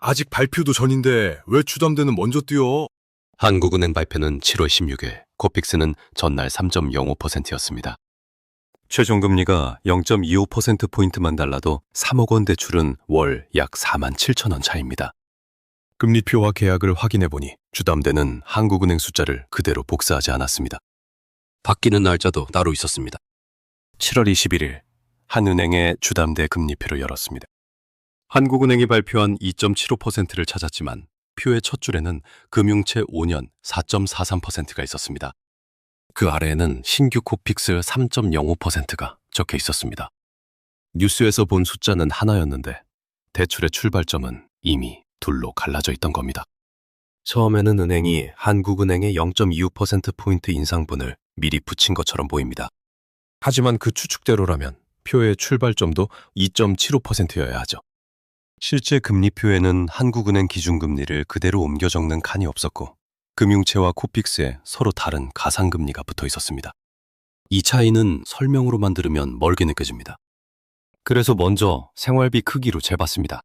아직 발표도 전인데 왜 주담대는 먼저 뛰어? 한국은행 발표는 7월 16일, 코픽스는 전날 3.05%였습니다. 최종금리가 0.25%포인트만 달라도 3억 원 대출은 월 약 4만 7천 원 차이입니다. 금리표와 계약을 확인해보니 주담대는 한국은행 숫자를 그대로 복사하지 않았습니다. 바뀌는 날짜도 따로 있었습니다. 7월 21일, 한은행의 주담대 금리표를 열었습니다. 한국은행이 발표한 2.75%를 찾았지만 표의 첫 줄에는 금융채 5년 4.43%가 있었습니다. 그 아래에는 신규 코픽스 3.05%가 적혀 있었습니다. 뉴스에서 본 숫자는 하나였는데 대출의 출발점은 이미 둘로 갈라져 있던 겁니다. 처음에는 은행이 한국은행의 0.25%포인트 인상분을 미리 붙인 것처럼 보입니다. 하지만 그 추측대로라면 표의 출발점도 2.75%여야 하죠. 실제 금리표에는 한국은행 기준금리를 그대로 옮겨 적는 칸이 없었고 금융채와 코픽스에 서로 다른 가상금리가 붙어 있었습니다. 이 차이는 설명으로만 들으면 멀게 느껴집니다. 그래서 먼저 생활비 크기로 재봤습니다.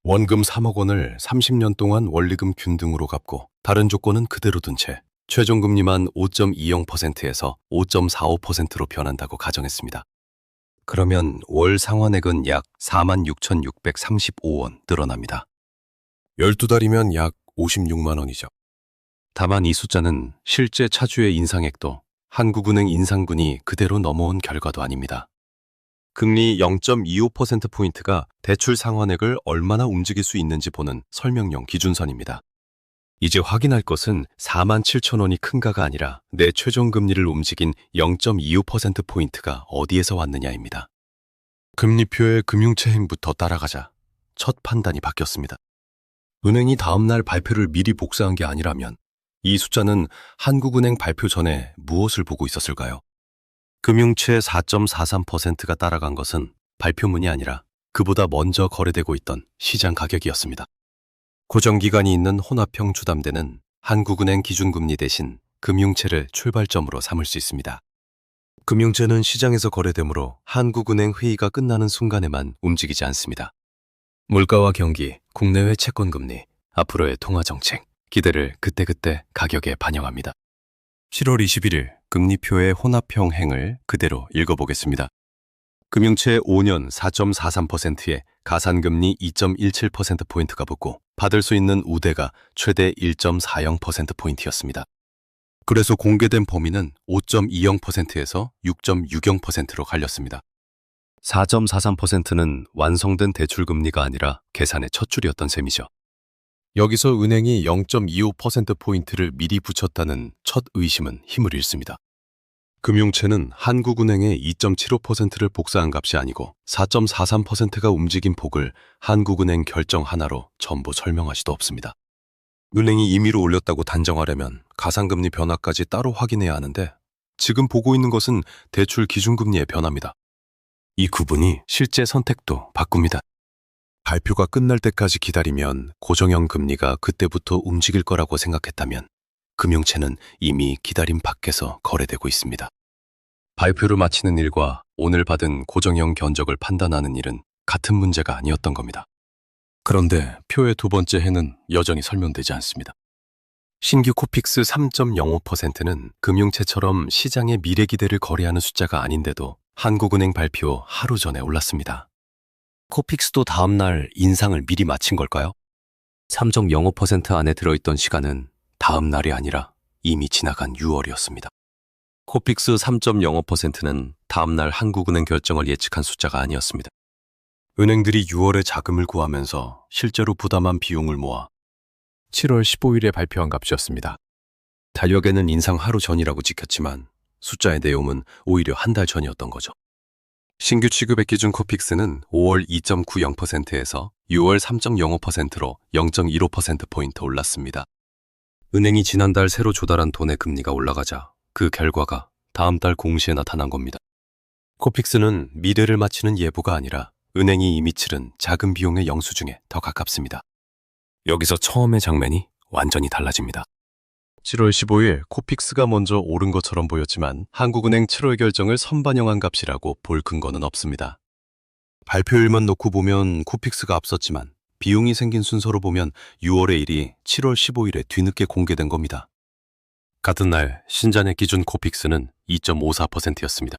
원금 3억 원을 30년 동안 원리금 균등으로 갚고 다른 조건은 그대로 둔 채 최종금리만 5.20%에서 5.45%로 변한다고 가정했습니다. 그러면 월 상환액은 약 46,635원 늘어납니다. 12달이면 약 56만 원이죠. 다만 이 숫자는 실제 차주의 인상액도 한국은행 인상분이 그대로 넘어온 결과도 아닙니다. 금리 0.25%포인트가 대출 상환액을 얼마나 움직일 수 있는지 보는 설명용 기준선입니다. 이제 확인할 것은 4만 7천 원이 큰가가 아니라 내 최종 금리를 움직인 0.25%포인트가 어디에서 왔느냐입니다. 금리표의 금융채 행부터 따라가자 첫 판단이 바뀌었습니다. 은행이 다음날 발표를 미리 복사한 게 아니라면 이 숫자는 한국은행 발표 전에 무엇을 보고 있었을까요? 금융채 4.43%가 따라간 것은 발표문이 아니라 그보다 먼저 거래되고 있던 시장 가격이었습니다. 고정기간이 있는 혼합형 주담대는 한국은행 기준금리 대신 금융채를 출발점으로 삼을 수 있습니다. 금융채는 시장에서 거래되므로 한국은행 회의가 끝나는 순간에만 움직이지 않습니다. 물가와 경기, 국내외 채권금리, 앞으로의 통화정책, 기대를 그때그때 가격에 반영합니다. 7월 21일 금리표의 혼합형 행을 그대로 읽어보겠습니다. 금융채 5년 4.43%에 가산금리 2.17%포인트가 붙고 받을 수 있는 우대가 최대 1.40%포인트였습니다. 그래서 공개된 범위는 5.20%에서 6.60%로 갈렸습니다. 4.43%는 완성된 대출금리가 아니라 계산의 첫 줄이었던 셈이죠. 여기서 은행이 0.25%포인트를 미리 붙였다는 첫 의심은 힘을 잃습니다. 금융채는 한국은행의 2.75%를 복사한 값이 아니고 4.43%가 움직인 폭을 한국은행 결정 하나로 전부 설명할 수도 없습니다. 은행이 임의로 올렸다고 단정하려면 가상금리 변화까지 따로 확인해야 하는데 지금 보고 있는 것은 대출 기준금리의 변화입니다. 이 구분이 실제 선택도 바꿉니다. 발표가 끝날 때까지 기다리면 고정형 금리가 그때부터 움직일 거라고 생각했다면 금융채는 이미 기다림 밖에서 거래되고 있습니다. 발표를 마치는 일과 오늘 받은 고정형 견적을 판단하는 일은 같은 문제가 아니었던 겁니다. 그런데 표의 두 번째 해는 여전히 설명되지 않습니다. 신규 코픽스 3.05%는 금융채처럼 시장의 미래 기대를 거래하는 숫자가 아닌데도 한국은행 발표 하루 전에 올랐습니다. 코픽스도 다음 날 인상을 미리 마친 걸까요? 3.05% 안에 들어있던 시간은 다음 날이 아니라 이미 지나간 6월이었습니다. 코픽스 3.05%는 다음 날 한국은행 결정을 예측한 숫자가 아니었습니다. 은행들이 6월에 자금을 구하면서 실제로 부담한 비용을 모아 7월 15일에 발표한 값이었습니다. 달력에는 인상 하루 전이라고 찍혔지만 숫자의 내용은 오히려 한 달 전이었던 거죠. 신규 취급액 기준 코픽스는 5월 2.90%에서 6월 3.05%로 0.15%포인트 올랐습니다. 은행이 지난달 새로 조달한 돈의 금리가 올라가자 그 결과가 다음 달 공시에 나타난 겁니다. 코픽스는 미래를 맞히는 예보가 아니라 은행이 이미 치른 자금 비용의 영수증에 더 가깝습니다. 여기서 처음의 장면이 완전히 달라집니다. 7월 15일 코픽스가 먼저 오른 것처럼 보였지만 한국은행 7월 결정을 선반영한 값이라고 볼 근거는 없습니다. 발표일만 놓고 보면 코픽스가 앞섰지만 비용이 생긴 순서로 보면 6월의 1이 7월 15일에 뒤늦게 공개된 겁니다. 같은 날 신잔의 기준 코픽스는 2.54%였습니다.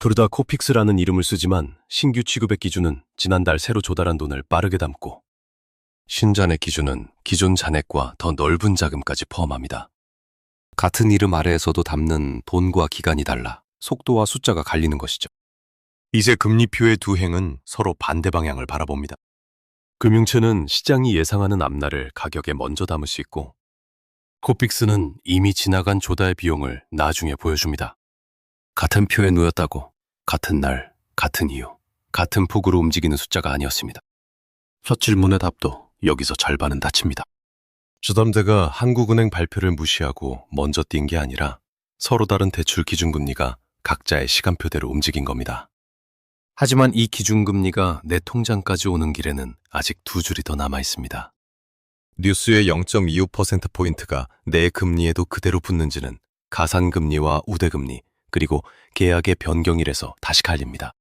둘 다 코픽스라는 이름을 쓰지만 신규 취급액 기준은 지난달 새로 조달한 돈을 빠르게 담고, 신잔의 기준은 기존 잔액과 더 넓은 자금까지 포함합니다. 같은 이름 아래에서도 담는 돈과 기간이 달라 속도와 숫자가 갈리는 것이죠. 이제 금리표의 두 행은 서로 반대 방향을 바라봅니다. 금융채는 시장이 예상하는 앞날을 가격에 먼저 담을 수 있고, 코픽스는 이미 지나간 조달 비용을 나중에 보여줍니다. 같은 표에 놓였다고 같은 날, 같은 이유, 같은 폭으로 움직이는 숫자가 아니었습니다. 첫 질문의 답도 여기서 절반은 닫힙니다. 주담대가 한국은행 발표를 무시하고 먼저 뛴 게 아니라 서로 다른 대출 기준금리가 각자의 시간표대로 움직인 겁니다. 하지만 이 기준금리가 내 통장까지 오는 길에는 아직 두 줄이 더 남아 있습니다. 뉴스의 0.25%포인트가 내 금리에도 그대로 붙는지는 가산금리와 우대금리, 그리고 계약의 변경일에서 다시 갈립니다.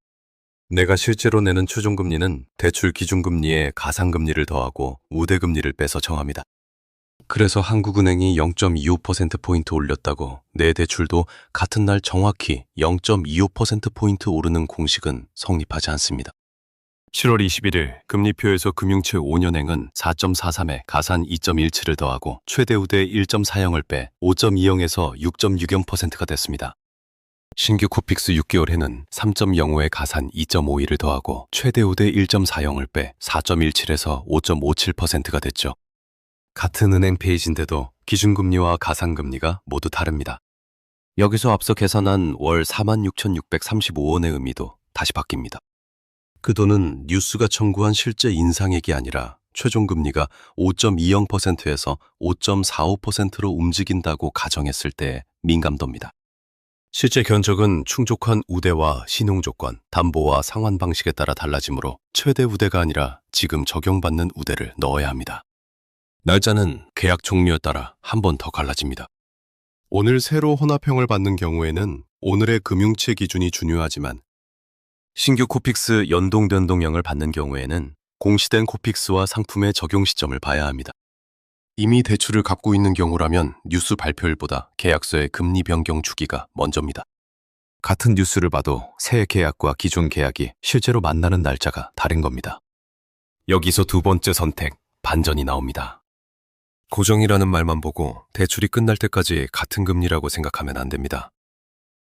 내가 실제로 내는 최종금리는 대출 기준금리에 가산금리를 더하고 우대금리를 빼서 정합니다. 그래서 한국은행이 0.25%포인트 올렸다고 내 대출도 같은 날 정확히 0.25%포인트 오르는 공식은 성립하지 않습니다. 7월 21일 금리표에서 금융채 5년행은 4.43에 가산 2.17을 더하고 최대 우대 1.40을 빼 5.20에서 6.60%가 됐습니다. 신규 코픽스 6개월에는 3.05에 가산 2.51을 더하고 최대 우대 1.40을 빼 4.17에서 5.57%가 됐죠. 같은 은행 페이지인데도 기준금리와 가산금리가 모두 다릅니다. 여기서 앞서 계산한 월 46,635원의 의미도 다시 바뀝니다. 그 돈은 뉴스가 청구한 실제 인상액이 아니라 최종금리가 5.20%에서 5.45%로 움직인다고 가정했을 때의 민감도입니다. 실제 견적은 충족한 우대와 신용조건, 담보와 상환 방식에 따라 달라지므로 최대 우대가 아니라 지금 적용받는 우대를 넣어야 합니다. 날짜는 계약 종료에 따라 한 번 더 갈라집니다. 오늘 새로 혼합형을 받는 경우에는 오늘의 금융채 기준이 중요하지만, 신규 코픽스 연동 변동형을 받는 경우에는 공시된 코픽스와 상품의 적용 시점을 봐야 합니다. 이미 대출을 갚고 있는 경우라면 뉴스 발표일보다 계약서의 금리 변경 주기가 먼저입니다. 같은 뉴스를 봐도 새 계약과 기존 계약이 실제로 만나는 날짜가 다른 겁니다. 여기서 두 번째 선택, 반전이 나옵니다. 고정이라는 말만 보고 대출이 끝날 때까지 같은 금리라고 생각하면 안 됩니다.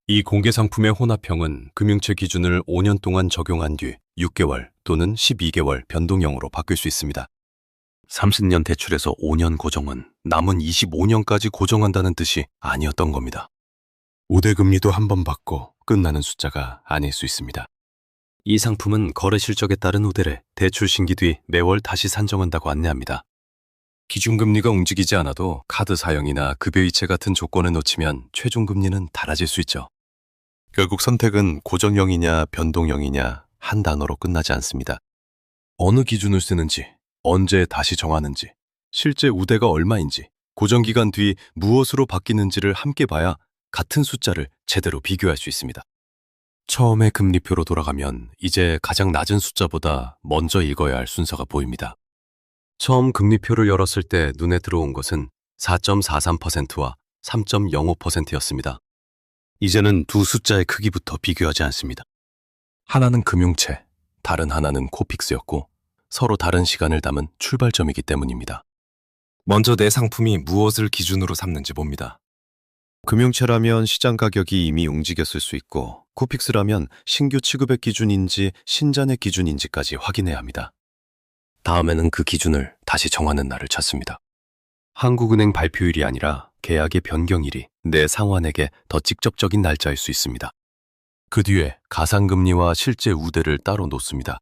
이 공개 상품의 혼합형은 금융채 기준을 5년 동안 적용한 뒤 6개월 또는 12개월 변동형으로 바뀔 수 있습니다. 30년 대출에서 5년 고정은 남은 25년까지 고정한다는 뜻이 아니었던 겁니다. 우대금리도 한 번 받고 끝나는 숫자가 아닐 수 있습니다. 이 상품은 거래 실적에 따른 우대를 대출 신기 뒤 매월 다시 산정한다고 안내합니다. 기준금리가 움직이지 않아도 카드 사용이나 급여이체 같은 조건을 놓치면 최종금리는 달라질 수 있죠. 결국 선택은 고정형이냐 변동형이냐 한 단어로 끝나지 않습니다. 어느 기준을 쓰는지, 언제 다시 정하는지, 실제 우대가 얼마인지, 고정기간 뒤 무엇으로 바뀌는지를 함께 봐야 같은 숫자를 제대로 비교할 수 있습니다. 처음에 금리표로 돌아가면 이제 가장 낮은 숫자보다 먼저 읽어야 할 순서가 보입니다. 처음 금리표를 열었을 때 눈에 들어온 것은 4.43%와 3.05%였습니다. 이제는 두 숫자의 크기부터 비교하지 않습니다. 하나는 금융채, 다른 하나는 코픽스였고 서로 다른 시간을 담은 출발점이기 때문입니다. 먼저 내 상품이 무엇을 기준으로 삼는지 봅니다. 금융채라면 시장 가격이 이미 움직였을 수 있고, 코픽스라면 신규 취급액 기준인지 신잔의 기준인지까지 확인해야 합니다. 다음에는 그 기준을 다시 정하는 날을 찾습니다. 한국은행 발표일이 아니라 계약의 변경일이 내 상환액에 더 직접적인 날짜일 수 있습니다. 그 뒤에 가산금리와 실제 우대를 따로 놓습니다.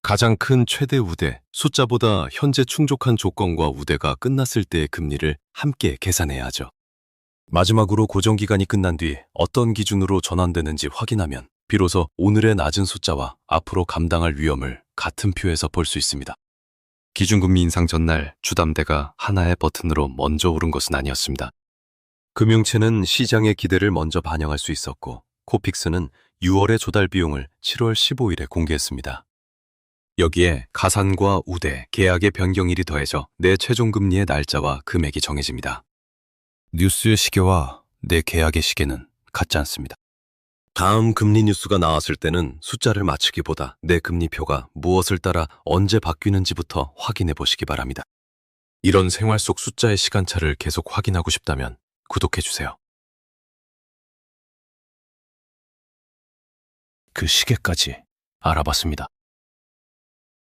가장 큰 최대 우대, 숫자보다 현재 충족한 조건과 우대가 끝났을 때의 금리를 함께 계산해야 하죠. 마지막으로 고정기간이 끝난 뒤 어떤 기준으로 전환되는지 확인하면 비로소 오늘의 낮은 숫자와 앞으로 감당할 위험을 같은 표에서 볼 수 있습니다. 기준금리 인상 전날 주담대가 하나의 버튼으로 먼저 오른 것은 아니었습니다. 금융채는 시장의 기대를 먼저 반영할 수 있었고, 코픽스는 6월의 조달 비용을 7월 15일에 공개했습니다. 여기에 가산과 우대, 계약의 변경일이 더해져 내 최종 금리의 날짜와 금액이 정해집니다. 뉴스의 시계와 내 계약의 시계는 같지 않습니다. 다음 금리 뉴스가 나왔을 때는 숫자를 맞추기보다 내 금리표가 무엇을 따라 언제 바뀌는지부터 확인해 보시기 바랍니다. 이런 생활 속 숫자의 시간차를 계속 확인하고 싶다면 구독해 주세요. 그 시계까지 알아봤습니다.